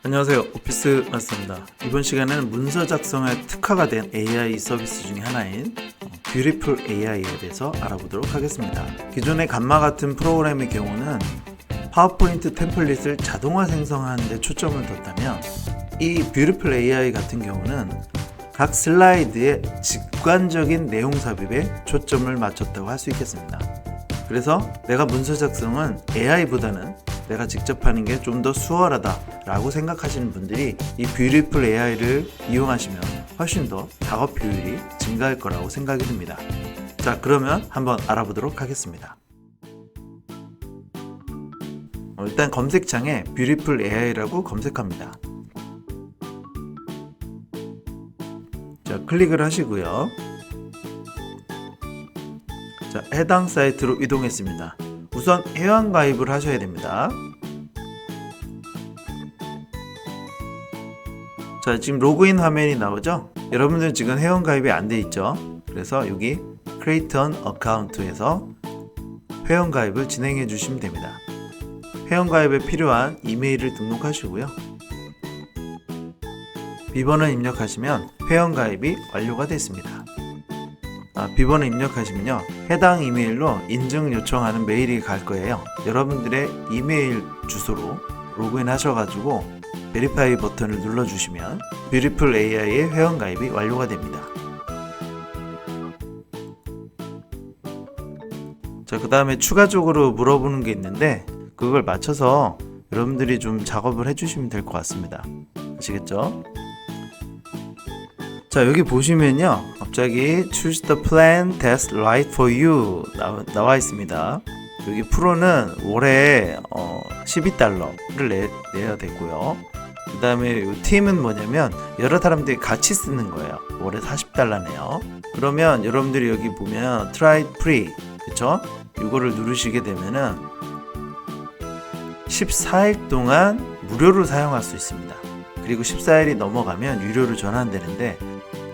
안녕하세요, 오피스 마스터입니다. 이번 시간에는 문서 작성에 특화가 된 AI 서비스 중에 하나인 뷰티풀 AI에 대해서 알아보도록 하겠습니다. 기존의 감마 같은 프로그램의 경우는 파워포인트 템플릿을 자동화 생성하는 데 초점을 뒀다면 이 뷰티풀 AI 같은 경우는 각 슬라이드의 직관적인 내용 삽입에 초점을 맞췄다고 할 수 있겠습니다. 그래서 내가 문서 작성은 AI보다는 내가 직접 하는 게 좀 더 수월하다 라고 생각하시는 분들이 이 뷰티풀 AI를 이용하시면 훨씬 더 작업 효율이 증가할 거라고 생각이 듭니다. 자, 그러면 한번 알아보도록 하겠습니다. 일단 검색창에 뷰티풀 AI라고 검색합니다. 자, 클릭을 하시고요. 자, 해당 사이트로 이동했습니다. 우선 회원가입을 하셔야 됩니다. 자, 지금 로그인 화면이 나오죠? 여러분들 지금 회원가입이 안 돼 있죠? 그래서 여기 Create an Account에서 회원가입을 진행해 주시면 됩니다. 회원가입에 필요한 이메일을 등록하시고요. 비번을 입력하시면 회원가입이 완료가 됐습니다. 비번을 입력하시면요, 해당 이메일로 인증 요청하는 메일이 갈 거예요. 여러분들의 이메일 주소로 로그인 하셔가지고 베리파이 버튼을 눌러주시면 뷰티풀 AI의 회원가입이 완료가 됩니다. 자, 그 다음에 추가적으로 물어보는 게 있는데 그걸 맞춰서 여러분들이 좀 작업을 해주시면 될 것 같습니다. 아시겠죠? 자, 여기 보시면요, 갑자기 Choose the plan that's right for you 나와 있습니다. 여기 프로는 월에 $12를 내야 되고요. 그 다음에 이 팀은 뭐냐면 여러 사람들이 같이 쓰는 거예요. 월에 $40네요. 그러면 여러분들이 여기 보면 Try Free, 그쵸? 이거를 누르시게 되면은 14일 동안 무료로 사용할 수 있습니다. 그리고 14일이 넘어가면 유료로 전환되는데,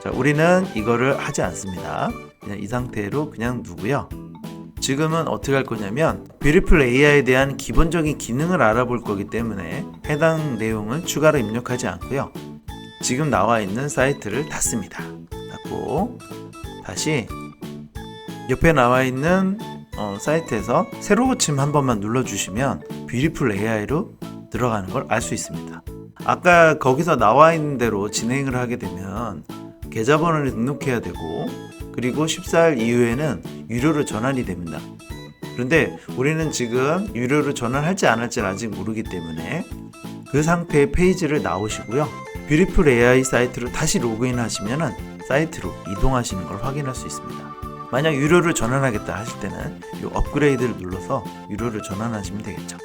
자, 우리는 이거를 하지 않습니다. 그냥 이 상태로 그냥 두고요. 지금은 어떻게 할 거냐면 뷰티풀 AI에 대한 기본적인 기능을 알아볼 거기 때문에 해당 내용은 추가로 입력하지 않고요. 지금 나와 있는 사이트를 닫습니다. 닫고 다시 옆에 나와 있는 사이트에서 새로 고침 한 번만 눌러주시면 뷰티풀 AI로 들어가는 걸 알 수 있습니다. 아까 거기서 나와 있는 대로 진행을 하게 되면 계좌번호를 등록해야 되고, 그리고 14일 이후에는 유료로 전환이 됩니다. 그런데 우리는 지금 유료로 전환할지 안 할지는 아직 모르기 때문에 그 상태의 페이지를 나오시고요. 뷰티풀 AI 사이트로 다시 로그인 하시면 사이트로 이동하시는 걸 확인할 수 있습니다. 만약 유료를 전환하겠다 하실 때는 이 업그레이드를 눌러서 유료를 전환하시면 되겠죠.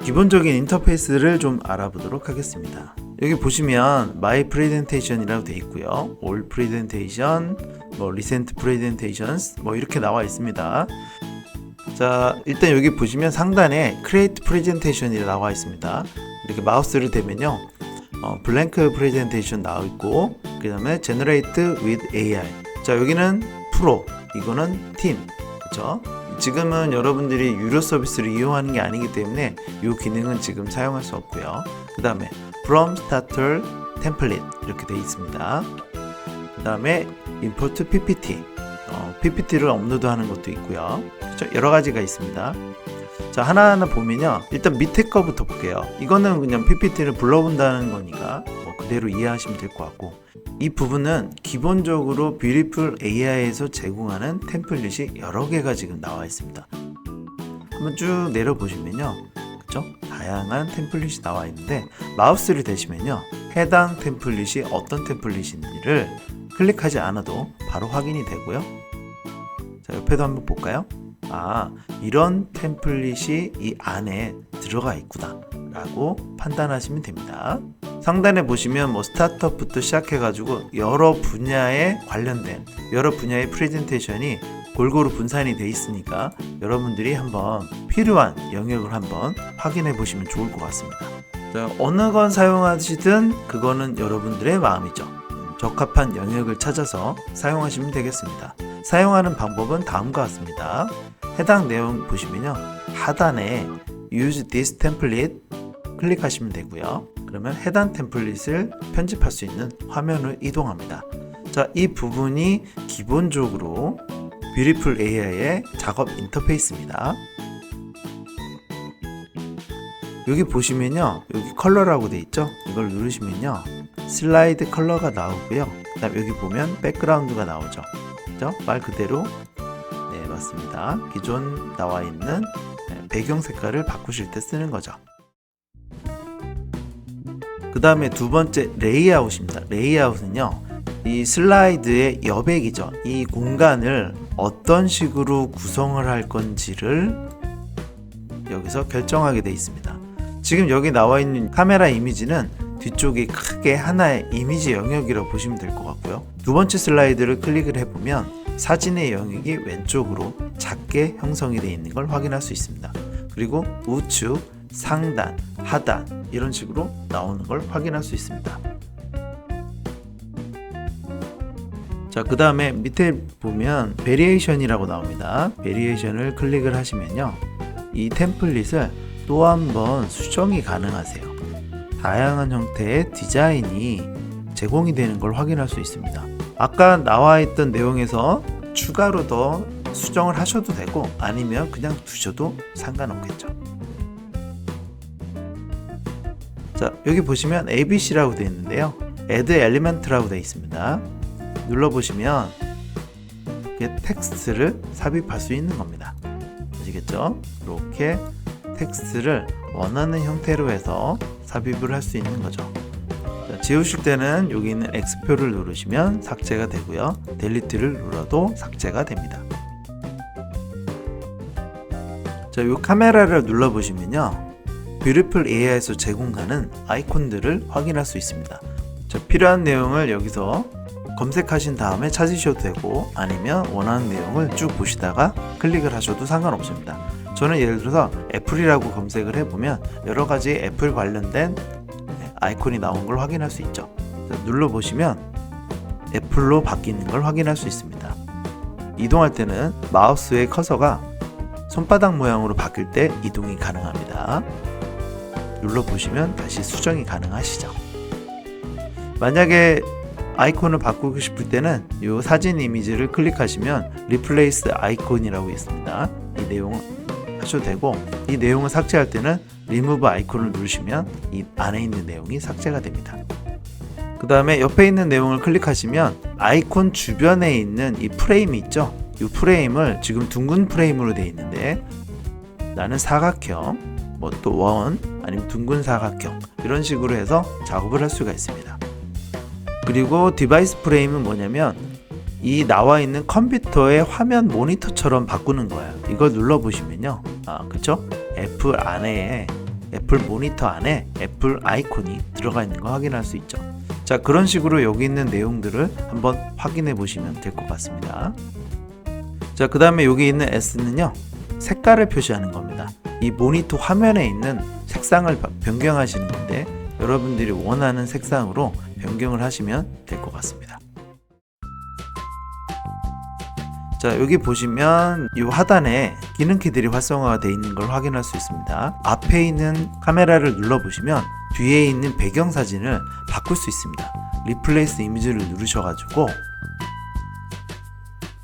기본적인 인터페이스를 좀 알아보도록 하겠습니다. 여기 보시면 My Presentation이라고 되어 있고요. All Presentation, Recent Presentations 이렇게 나와 있습니다. 자, 일단 여기 보시면 상단에 Create Presentation이 나와 있습니다. 이렇게 마우스를 대면요, Blank Presentation 나와 있고, 그 다음에 Generate with AI. 자, 여기는 프로, 이거는 팀, 그쵸? 지금은 여러분들이 유료 서비스를 이용하는 게 아니기 때문에 이 기능은 지금 사용할 수 없고요. 그 다음에 From Starter Template 이렇게 되어 있습니다. 그 다음에 Import PPT, PPT를 업로드하는 것도 있고요. 그렇죠? 여러 가지가 있습니다. 자, 하나하나 보면요, 일단 밑에 거부터 볼게요. 이거는 그냥 PPT를 불러본다는 거니까 그대로 이해하시면 될 것 같고, 이 부분은 기본적으로 뷰티풀 AI에서 제공하는 템플릿이 여러 개가 지금 나와 있습니다. 한번 쭉 내려보시면요, 그쵸? 다양한 템플릿이 나와 있는데 마우스를 대시면요, 해당 템플릿이 어떤 템플릿인지를 클릭하지 않아도 바로 확인이 되고요. 자, 옆에도 한번 볼까요? 이런 템플릿이 이 안에 들어가 있구나 라고 판단하시면 됩니다. 상단에 보시면 스타트업부터 시작해가지고 여러 분야에 관련된 여러 분야의 프레젠테이션이 골고루 분산이 돼 있으니까 여러분들이 한번 필요한 영역을 한번 확인해 보시면 좋을 것 같습니다. 자, 어느 건 사용하시든 그거는 여러분들의 마음이죠. 적합한 영역을 찾아서 사용하시면 되겠습니다. 사용하는 방법은 다음과 같습니다. 해당 내용 보시면요, 하단에 Use this template 클릭하시면 되고요. 그러면 해당 템플릿을 편집할 수 있는 화면을 이동합니다. 자, 이 부분이 기본적으로 뷰티풀 AI의 작업 인터페이스입니다. 여기 보시면요, 여기 컬러라고 되어 있죠? 이걸 누르시면요, 슬라이드 컬러가 나오고요. 그 다음 여기 보면 백그라운드가 나오죠. 그죠? 말 그대로, 네, 맞습니다. 기존 나와 있는 배경 색깔을 바꾸실 때 쓰는 거죠. 그 다음에 두 번째 레이아웃입니다. 레이아웃은요, 이 슬라이드의 여백이죠. 이 공간을 어떤 식으로 구성을 할 건지를 여기서 결정하게 되어 있습니다. 지금 여기 나와 있는 카메라 이미지는 뒤쪽이 크게 하나의 이미지 영역이라고 보시면 될 것 같고요. 두 번째 슬라이드를 클릭을 해보면 사진의 영역이 왼쪽으로 작게 형성이 되어 있는 걸 확인할 수 있습니다. 그리고 우측, 상단, 하단 이런 식으로 나오는 걸 확인할 수 있습니다. 자, 그 다음에 밑에 보면 베리에이션이라고 나옵니다. 베리에이션을 클릭을 하시면요, 이 템플릿을 또 한 번 수정이 가능하세요. 다양한 형태의 디자인이 제공이 되는 걸 확인할 수 있습니다. 아까 나와 있던 내용에서 추가로 더 수정을 하셔도 되고 아니면 그냥 두셔도 상관없겠죠. 자, 여기 보시면 ABC라고 되어 있는데요, Add Element라고 되어 있습니다. 눌러보시면 텍스트를 삽입할 수 있는 겁니다. 아시겠죠? 이렇게 텍스트를 원하는 형태로 해서 삽입을 할 수 있는 거죠. 자, 지우실 때는 여기 있는 X표를 누르시면 삭제가 되고요, 델리트를 눌러도 삭제가 됩니다. 자, 이 카메라를 눌러보시면요, 뷰티풀 AI에서 제공하는 아이콘들을 확인할 수 있습니다. 자, 필요한 내용을 여기서 검색하신 다음에 찾으셔도 되고 아니면 원하는 내용을 쭉 보시다가 클릭을 하셔도 상관없습니다. 저는 예를 들어서 애플이라고 검색을 해보면 여러가지 애플 관련된 아이콘이 나온 걸 확인할 수 있죠. 눌러보시면 애플로 바뀌는 걸 확인할 수 있습니다. 이동할 때는 마우스의 커서가 손바닥 모양으로 바뀔 때 이동이 가능합니다. 눌러보시면 다시 수정이 가능하시죠. 만약에 아이콘을 바꾸고 싶을 때는 이 사진 이미지를 클릭하시면 리플레이스 아이콘이라고 있습니다. 이 내용을 하셔도 되고, 이 내용을 삭제할 때는 리무브 아이콘을 누르시면 이 안에 있는 내용이 삭제가 됩니다. 그 다음에 옆에 있는 내용을 클릭하시면 아이콘 주변에 있는 이 프레임이 있죠. 이 프레임을 지금 둥근 프레임으로 되어 있는데 나는 사각형, 뭐 또 원, 아니면 둥근 사각형 이런 식으로 해서 작업을 할 수가 있습니다. 그리고 디바이스 프레임은 뭐냐면 이 나와 있는 컴퓨터의 화면 모니터처럼 바꾸는 거예요. 이걸 눌러보시면요, 그쵸? 애플 안에, 애플 모니터 안에 애플 아이콘이 들어가 있는 거 확인할 수 있죠. 자, 그런 식으로 여기 있는 내용들을 한번 확인해 보시면 될 것 같습니다. 자, 그 다음에 여기 있는 S는요, 색깔을 표시하는 겁니다. 이 모니터 화면에 있는 색상을 변경하시는 건데 여러분들이 원하는 색상으로 변경을 하시면 될 것 같습니다. 자, 여기 보시면 이 하단에 기능키들이 활성화가 되어 있는 걸 확인할 수 있습니다. 앞에 있는 카메라를 눌러보시면 뒤에 있는 배경사진을 바꿀 수 있습니다. 리플레이스 이미지를 누르셔가지고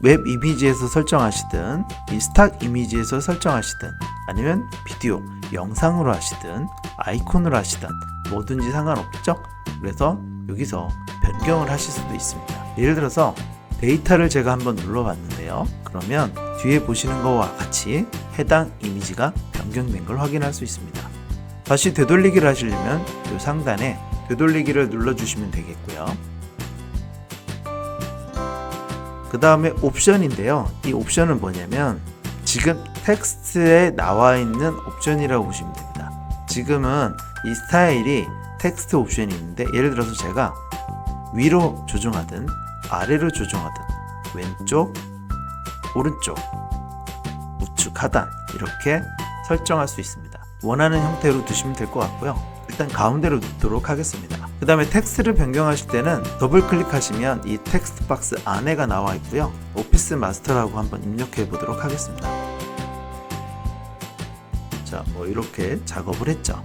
웹 이미지에서 설정하시든 이 스탁 이미지에서 설정하시든 아니면 비디오, 영상으로 하시든 아이콘으로 하시든 뭐든지 상관없죠. 그래서 여기서 변경을 하실 수도 있습니다. 예를 들어서 데이터를 제가 한번 눌러봤는데요, 그러면 뒤에 보시는 것과 같이 해당 이미지가 변경된 걸 확인할 수 있습니다. 다시 되돌리기를 하시려면 이 상단에 되돌리기를 눌러주시면 되겠고요. 그 다음에 옵션인데요, 이 옵션은 뭐냐면 지금 텍스트에 나와 있는 옵션이라고 보시면 됩니다. 지금은 이 스타일이 텍스트 옵션이 있는데 예를 들어서 제가 위로 조정하든 아래로 조정하든 왼쪽, 오른쪽, 우측, 하단 이렇게 설정할 수 있습니다. 원하는 형태로 두시면 될 것 같고요. 일단 가운데로 두도록 하겠습니다. 그 다음에 텍스트를 변경하실 때는 더블 클릭하시면 이 텍스트 박스 안에가 나와 있고요. 오피스 마스터라고 한번 입력해 보도록 하겠습니다. 자, 자, 뭐 이렇게 작업을 했죠.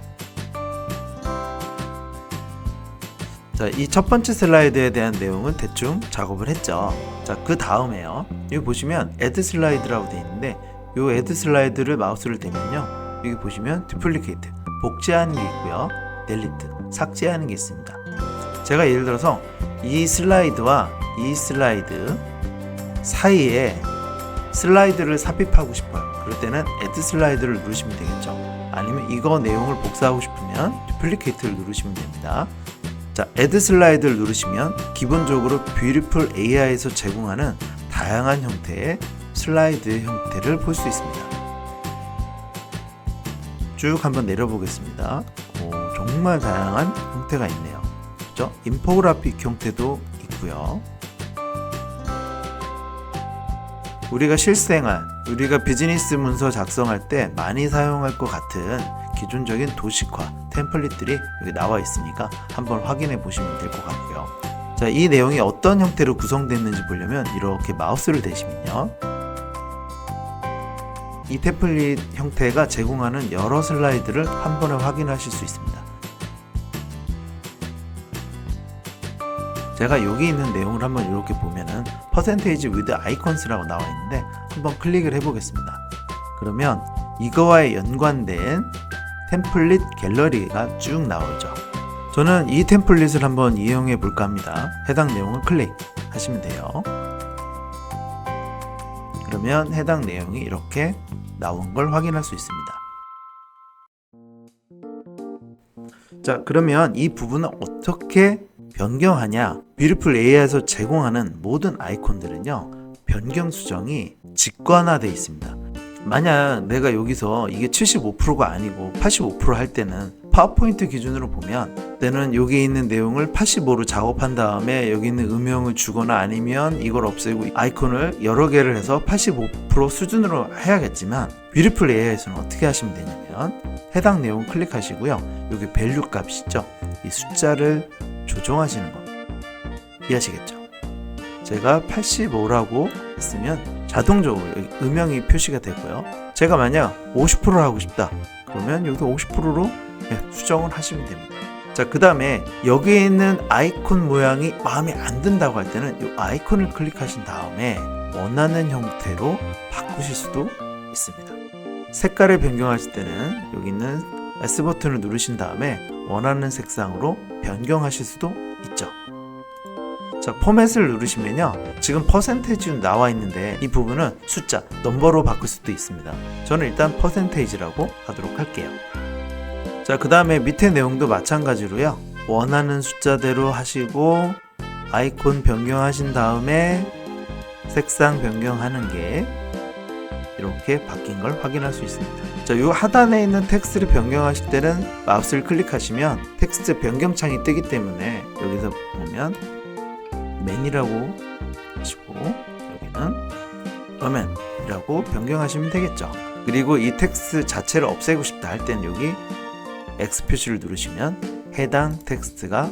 자, 이 첫 번째 슬라이드에 대한 내용은 대충 작업을 했죠. 자, 그 다음에요. 여기 보시면 add 슬라이드라고 되어 있는데 이 add 슬라이드를 마우스를 대면요. 여기 보시면 duplicate, 복제하는 게 있고요. delete, 삭제하는 게 있습니다. 제가 예를 들어서 이 슬라이드와 이 슬라이드 사이에 슬라이드를 삽입하고 싶어요. 그럴 때는 add 슬라이드를 누르시면 되겠죠. 아니면 이거 내용을 복사하고 싶으면 duplicate를 누르시면 됩니다. 자, add 슬라이드를 누르시면 기본적으로 뷰티풀 AI에서 제공하는 다양한 형태의 슬라이드 형태를 볼 수 있습니다. 쭉 한번 내려보겠습니다. 정말 다양한 형태가 있네요. 그렇죠? 인포그래픽 형태도 있고요. 우리가 실생활, 우리가 비즈니스 문서 작성할 때 많이 사용할 것 같은 기존적인 도식화, 템플릿들이 여기 나와 있으니까 한번 확인해 보시면 될 것 같고요. 자, 이 내용이 어떤 형태로 구성됐는지 보려면 이렇게 마우스를 대시면요. 이 템플릿 형태가 제공하는 여러 슬라이드를 한 번에 확인하실 수 있습니다. 제가 여기 있는 내용을 한번 이렇게 보면은 percentage with icons라고 나와 있는데 한번 클릭을 해보겠습니다. 그러면 이거와의 연관된 템플릿 갤러리가 쭉 나오죠. 저는 이 템플릿을 한번 이용해 볼까 합니다. 해당 내용을 클릭하시면 돼요. 그러면 해당 내용이 이렇게 나온 걸 확인할 수 있습니다. 자, 그러면 이 부분을 어떻게 변경하냐? 뷰티풀 AI에서 제공하는 모든 아이콘들은요, 변경 수정이 직관화되어 있습니다. 만약 내가 여기서 이게 75%가 아니고 85% 할 때는 파워포인트 기준으로 보면 때는 여기 있는 내용을 85로 작업한 다음에 여기 있는 음영을 주거나 아니면 이걸 없애고 아이콘을 여러 개를 해서 85% 수준으로 해야겠지만 뷰티풀 AI에서는 어떻게 하시면 되냐면 해당 내용 클릭하시고요. 여기 밸류 값이죠. 이 숫자를 조정하시는 거 이해하시겠죠? 제가 85라고 했으면 자동적으로 여기 음영이 표시가 되고요. 제가 만약 50%를 하고 싶다 그러면 여기 50%로 수정을 하시면 됩니다. 자, 그 다음에 여기에 있는 아이콘 모양이 마음에 안 든다고 할 때는 이 아이콘을 클릭하신 다음에 원하는 형태로 바꾸실 수도 있습니다. 색깔을 변경하실 때는 여기 있는 S 버튼을 누르신 다음에 원하는 색상으로 변경하실 수도 있죠. 자, 포맷을 누르시면요, 지금 퍼센테이지 나와 있는데 이 부분은 숫자, 넘버로 바꿀 수도 있습니다. 저는 일단 퍼센테이지라고 하도록 할게요. 자, 그 다음에 밑에 내용도 마찬가지로요, 원하는 숫자대로 하시고 아이콘 변경하신 다음에 색상 변경하는 게 이렇게 바뀐 걸 확인할 수 있습니다. 자, 이 하단에 있는 텍스트를 변경하실 때는 마우스를 클릭하시면 텍스트 변경 창이 뜨기 때문에 여기서 보면 맨이라고 하시고 여기는 어맨이라고 변경하시면 되겠죠. 그리고 이 텍스트 자체를 없애고 싶다 할 때는 여기 X 표시를 누르시면 해당 텍스트가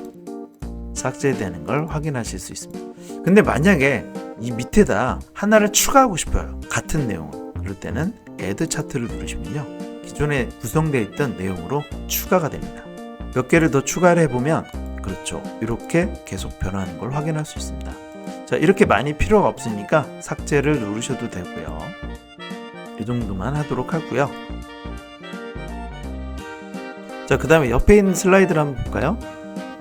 삭제되는 걸 확인하실 수 있습니다. 근데 만약에 이 밑에다 하나를 추가하고 싶어요, 같은 내용을. 그럴 때는 Add 차트를 누르시면요, 기존에 구성되어 있던 내용으로 추가가 됩니다. 몇 개를 더 추가를 해보면 그렇죠, 이렇게 계속 변하는 걸 확인할 수 있습니다. 자, 이렇게 많이 필요가 없으니까 삭제를 누르셔도 되고요. 이 정도만 하도록 하고요. 자, 그 다음에 옆에 있는 슬라이드를 한번 볼까요?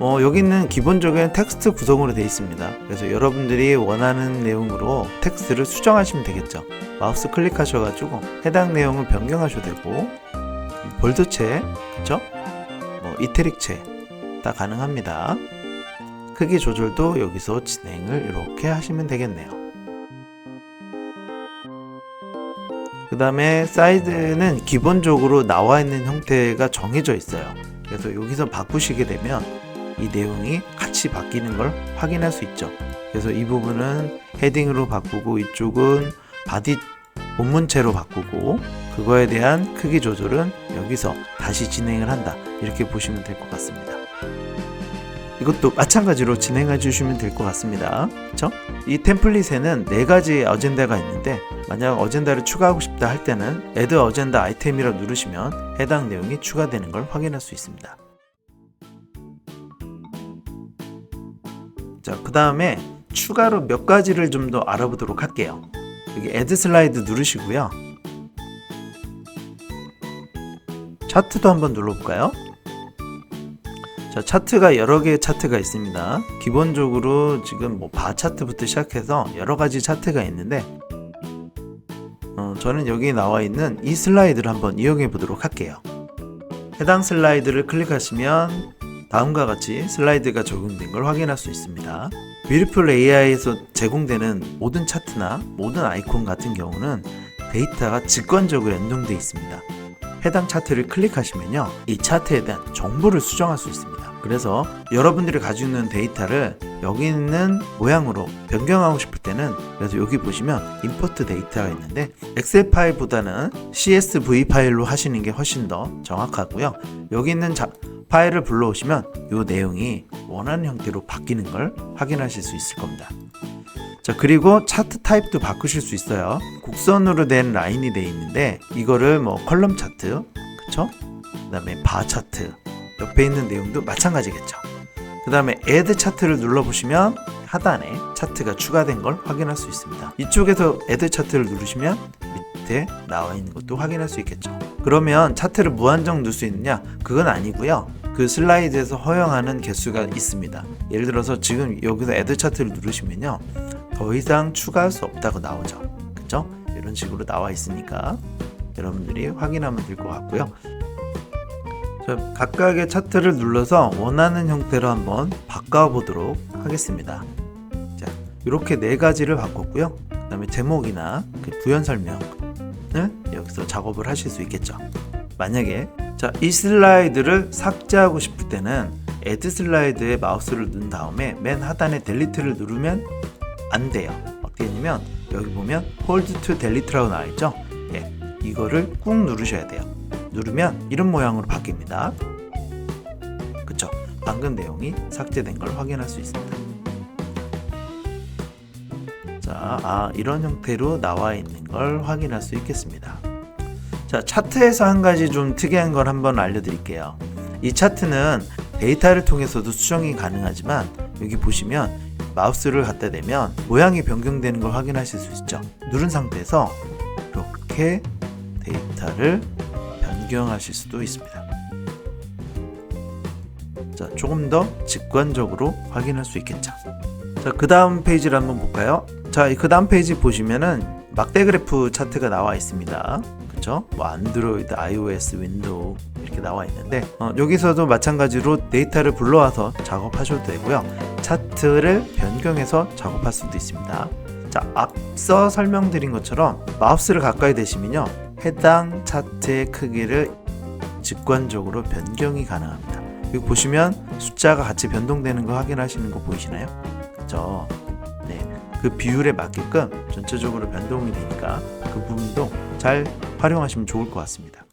여기는 기본적인 텍스트 구성으로 되어 있습니다. 그래서 여러분들이 원하는 내용으로 텍스트를 수정하시면 되겠죠. 마우스 클릭하셔가지고 해당 내용을 변경하셔도 되고, 볼드체, 그쵸? 이태릭체 다 가능합니다. 크기 조절도 여기서 진행을 이렇게 하시면 되겠네요. 그 다음에 사이즈는 기본적으로 나와 있는 형태가 정해져 있어요. 그래서 여기서 바꾸시게 되면 이 내용이 같이 바뀌는 걸 확인할 수 있죠. 그래서 이 부분은 헤딩으로 바꾸고 이쪽은 바디 본문체로 바꾸고 그거에 대한 크기 조절은 여기서 다시 진행을 한다, 이렇게 보시면 될 것 같습니다. 이것도 마찬가지로 진행해 주시면 될 것 같습니다. 그렇죠? 이 템플릿에는 4가지 어젠다가 있는데 만약 어젠다를 추가하고 싶다 할 때는 Add 어젠다 아이템이라 누르시면 해당 내용이 추가되는 걸 확인할 수 있습니다. 자, 그 다음에 추가로 몇 가지를 좀 더 알아보도록 할게요. 여기 Add 슬라이드 누르시고요. 차트도 한번 눌러볼까요? 자, 차트가 여러 개의 차트가 있습니다. 기본적으로 지금 뭐 바 차트부터 시작해서 여러 가지 차트가 있는데 저는 여기 나와 있는 이 슬라이드를 한번 이용해 보도록 할게요. 해당 슬라이드를 클릭하시면 다음과 같이 슬라이드가 적용된 걸 확인할 수 있습니다. 뷰티풀 AI에서 제공되는 모든 차트나 모든 아이콘 같은 경우는 데이터가 직관적으로 연동되어 있습니다. 해당 차트를 클릭하시면요, 이 차트에 대한 정보를 수정할 수 있습니다. 그래서 여러분들이 가지고 있는 데이터를 여기 있는 모양으로 변경하고 싶을 때는, 그래서 여기 보시면 임포트 데이터가 있는데 엑셀 파일보다는 CSV 파일로 하시는 게 훨씬 더 정확하고요. 여기 있는 파일을 불러오시면 이 내용이 원하는 형태로 바뀌는 걸 확인하실 수 있을 겁니다. 자, 그리고 차트 타입도 바꾸실 수 있어요. 곡선으로 된 라인이 되어 있는데 이거를 뭐 컬럼 차트, 그쵸? 그 다음에 바 차트, 옆에 있는 내용도 마찬가지겠죠. 그 다음에 Add 차트를 눌러보시면 하단에 차트가 추가된 걸 확인할 수 있습니다. 이쪽에서 Add 차트를 누르시면 밑에 나와 있는 것도 확인할 수 있겠죠. 그러면 차트를 무한정 넣을 수 있느냐? 그건 아니고요. 그 슬라이드에서 허용하는 개수가 있습니다. 예를 들어서 지금 여기서 Add 차트를 누르시면요, 더 이상 추가할 수 없다고 나오죠. 그쵸? 이런 식으로 나와 있으니까 여러분들이 확인하면 될 것 같고요. 자, 각각의 차트를 눌러서 원하는 형태로 한번 바꿔보도록 하겠습니다. 자, 이렇게 4가지를 바꿨고요. 그 다음에 제목이나 그 부연 설명을 여기서 작업을 하실 수 있겠죠. 만약에 이 슬라이드를 삭제하고 싶을 때는 Add 슬라이드에 마우스를 넣은 다음에 맨 하단에 델리트를 누르면 안 돼요. 어떻게 되냐면 여기 보면 Hold to Delete라고 나와 있죠. 예, 이거를 꾹 누르셔야 돼요. 누르면 이런 모양으로 바뀝니다. 그쵸? 방금 내용이 삭제된 걸 확인할 수 있습니다. 자, 이런 형태로 나와 있는 걸 확인할 수 있겠습니다. 자, 차트에서 한 가지 좀 특이한 걸 한번 알려드릴게요. 이 차트는 데이터를 통해서도 수정이 가능하지만 여기 보시면 마우스를 갖다 대면 모양이 변경되는 걸 확인하실 수 있죠. 누른 상태에서 이렇게 데이터를 변경하실 수도 있습니다. 자, 조금 더 직관적으로 확인할 수 있겠죠. 자, 그 다음 페이지를 한번 볼까요? 자, 그 다음 페이지 보시면은 막대 그래프 차트가 나와 있습니다. 그쵸? 뭐 안드로이드, iOS, 윈도우 이렇게 나와 있는데 여기서도 마찬가지로 데이터를 불러와서 작업하셔도 되고요. 차트를 변경해서 작업할 수도 있습니다. 자, 앞서 설명드린 것처럼 마우스를 가까이 대시면요, 해당 차트의 크기를 직관적으로 변경이 가능합니다. 여기 보시면 숫자가 같이 변동되는 거 확인하시는 거 보이시나요? 그쵸? 네, 그 비율에 맞게끔 전체적으로 변동이 되니까 그 부분도 잘 활용하시면 좋을 것 같습니다.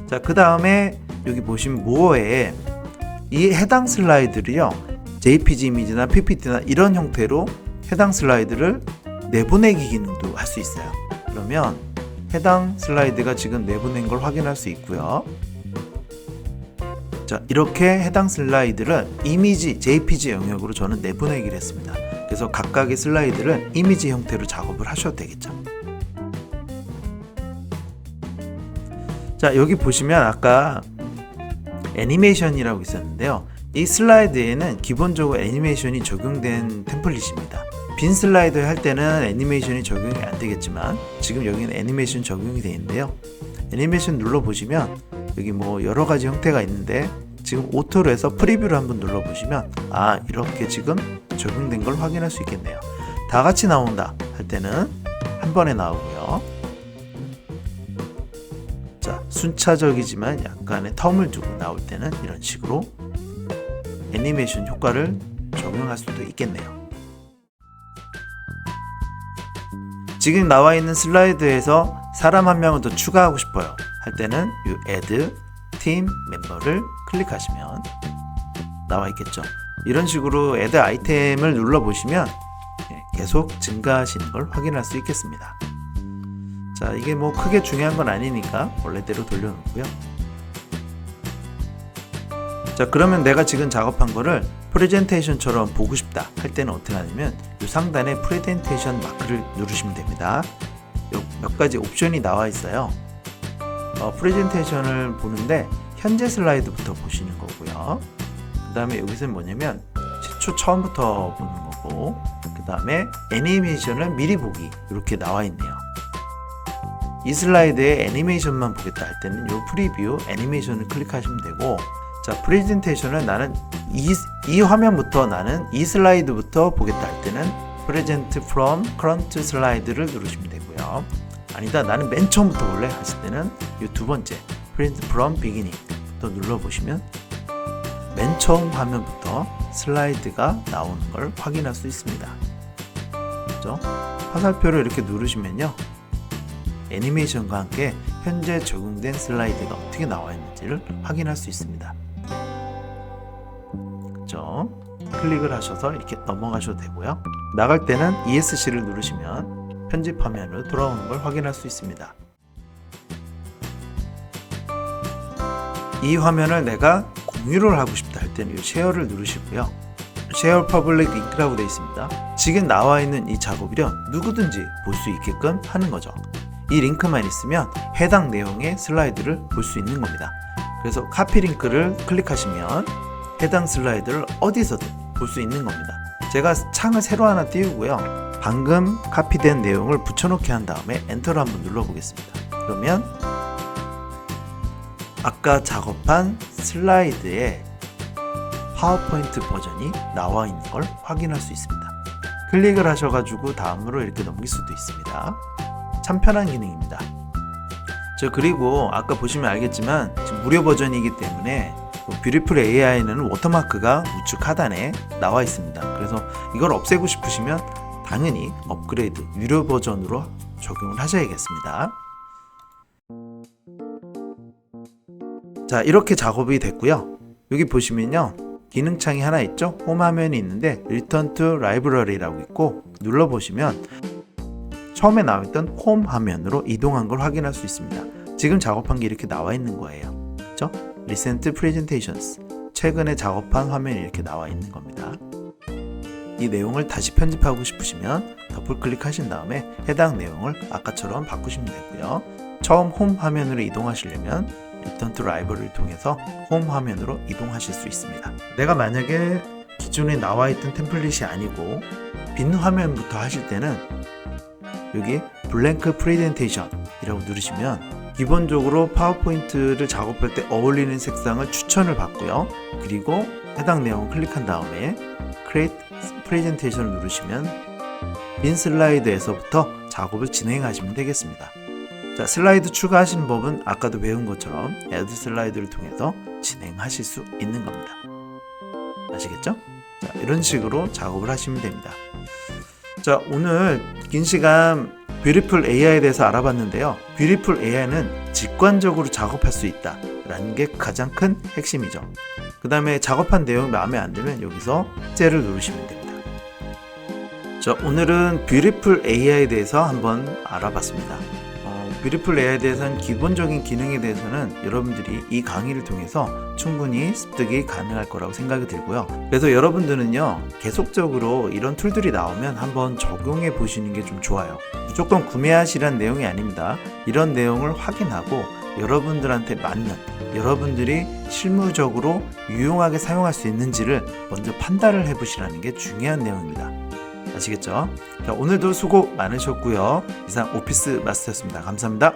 자, 그 다음에 여기 보시면 모어에 이 해당 슬라이드를요, JPG 이미지나 PPT나 이런 형태로 해당 슬라이드를 내보내기 기능도 할 수 있어요. 그러면 해당 슬라이드가 지금 내보낸 걸 확인할 수 있고요. 자, 이렇게 해당 슬라이드를 이미지 JPG 영역으로 저는 내보내기를 했습니다. 그래서 각각의 슬라이드를 이미지 형태로 작업을 하셔도 되겠죠. 자, 여기 보시면 아까 애니메이션이라고 있었는데요, 이 슬라이드에는 기본적으로 애니메이션이 적용된 템플릿입니다. 빈 슬라이드 할 때는 애니메이션이 적용이 안 되겠지만 지금 여기는 애니메이션 적용이 되어 있는데요, 애니메이션 눌러보시면 여기 뭐 여러 가지 형태가 있는데 지금 오토로 해서 프리뷰를 한번 눌러보시면 이렇게 지금 적용된 걸 확인할 수 있겠네요. 다 같이 나온다 할 때는 한 번에 나오고요. 자, 순차적이지만 약간의 텀을 두고 나올 때는 이런 식으로 애니메이션 효과를 적용할 수도 있겠네요. 지금 나와 있는 슬라이드에서 사람 한 명을 더 추가하고 싶어요 할 때는 이 Add 팀 멤버를 클릭하시면 나와 있겠죠. 이런 식으로 애드 아이템을 눌러보시면 계속 증가하시는 걸 확인할 수 있겠습니다. 자, 이게 뭐 크게 중요한 건 아니니까 원래대로 돌려놓고요. 자, 그러면 내가 지금 작업한 거를 프레젠테이션처럼 보고 싶다 할 때는 어떻게 하냐면 이 상단에 프레젠테이션 마크를 누르시면 됩니다. 몇 가지 옵션이 나와 있어요. 프레젠테이션을 보는데 현재 슬라이드부터 보시는 거고요. 그 다음에 여기서는 뭐냐면 최초 처음부터 보는 거고, 그 다음에 애니메이션을 미리 보기 이렇게 나와 있네요. 이 슬라이드에 애니메이션만 보겠다 할 때는 이 프리뷰 애니메이션을 클릭하시면 되고, 자, 프레젠테이션은 나는 이 화면부터 나는 이 슬라이드부터 보겠다 할 때는 Present from Current 슬라이드를 누르시면 되고요. 아니다, 나는 맨 처음부터 볼래 하실 때는 이 두 번째 Present from Beginning 또 눌러보시면 맨 처음 화면부터 슬라이드가 나오는 걸 확인할 수 있습니다. 그렇죠? 화살표를 이렇게 누르시면요, 애니메이션과 함께 현재 적용된 슬라이드가 어떻게 나와 있는지를 확인할 수 있습니다. 그렇죠? 클릭을 하셔서 이렇게 넘어가셔도 되고요. 나갈 때는 ESC를 누르시면 편집 화면으로 돌아오는 걸 확인할 수 있습니다. 이 화면을 내가 공유를 하고 싶다 할 때는 이 쉐어를 누르시고요. 쉐어 퍼블릭 링크라고 되어 있습니다. 지금 나와 있는 이 작업이요, 누구든지 볼 수 있게끔 하는 거죠. 이 링크만 있으면 해당 내용의 슬라이드를 볼 수 있는 겁니다. 그래서 카피 링크를 클릭하시면 해당 슬라이드를 어디서든 볼 수 있는 겁니다. 제가 창을 새로 하나 띄우고요, 방금 카피된 내용을 붙여넣기 한 다음에 엔터를 한번 눌러보겠습니다. 그러면 아까 작업한 슬라이드에 파워포인트 버전이 나와 있는 걸 확인할 수 있습니다. 클릭을 하셔가지고 다음으로 이렇게 넘길 수도 있습니다. 참 편한 기능입니다. 그리고 아까 보시면 알겠지만 지금 무료 버전이기 때문에 뷰티풀 AI는 워터마크가 우측 하단에 나와 있습니다. 그래서 이걸 없애고 싶으시면 당연히 업그레이드 유료 버전으로 적용을 하셔야겠습니다. 자, 이렇게 작업이 됐고요. 여기 보시면요, 기능창이 하나 있죠? 홈 화면이 있는데 Return to Library라고 있고, 눌러보시면 처음에 나와있던 홈 화면으로 이동한 걸 확인할 수 있습니다. 지금 작업한 게 이렇게 나와 있는 거예요. 그렇죠? Recent Presentations, 최근에 작업한 화면이 이렇게 나와 있는 겁니다. 이 내용을 다시 편집하고 싶으시면 더블 클릭하신 다음에 해당 내용을 아까처럼 바꾸시면 되고요. 처음 홈 화면으로 이동하시려면 Return to Library를 통해서 홈 화면으로 이동하실 수 있습니다. 내가 만약에 기존에 나와 있던 템플릿이 아니고 빈 화면부터 하실 때는 여기 블랭크 프레젠테이션 이라고 누르시면 기본적으로 파워포인트를 작업할 때 어울리는 색상을 추천을 받고요. 그리고 해당 내용을 클릭한 다음에 Create Presentation을 누르시면 빈 슬라이드에서부터 작업을 진행하시면 되겠습니다. 자, 슬라이드 추가하시는 법은 아까도 배운 것처럼 Add 슬라이드를 통해서 진행하실 수 있는 겁니다. 아시겠죠? 자, 이런 식으로 작업을 하시면 됩니다. 자, 오늘 긴 시간 뷰티풀 AI에 대해서 알아봤는데요. 뷰티풀 AI는 직관적으로 작업할 수 있다 라는 게 가장 큰 핵심이죠. 그 다음에 작업한 내용이 마음에 안 들면 여기서 삭제를 누르시면 됩니다. 자, 오늘은 뷰티풀 AI에 대해서 한번 알아봤습니다. 뷰티풀 AI에 대해서는 기본적인 기능에 대해서는 여러분들이 이 강의를 통해서 충분히 습득이 가능할 거라고 생각이 들고요. 그래서 여러분들은요, 계속적으로 이런 툴들이 나오면 한번 적용해 보시는 게 좀 좋아요. 무조건 구매하시라는 내용이 아닙니다. 이런 내용을 확인하고 여러분들한테 맞는, 여러분들이 실무적으로 유용하게 사용할 수 있는지를 먼저 판단을 해 보시라는 게 중요한 내용입니다. 아시겠죠? 자, 오늘도 수고 많으셨고요. 이상 오피스 마스터였습니다. 감사합니다.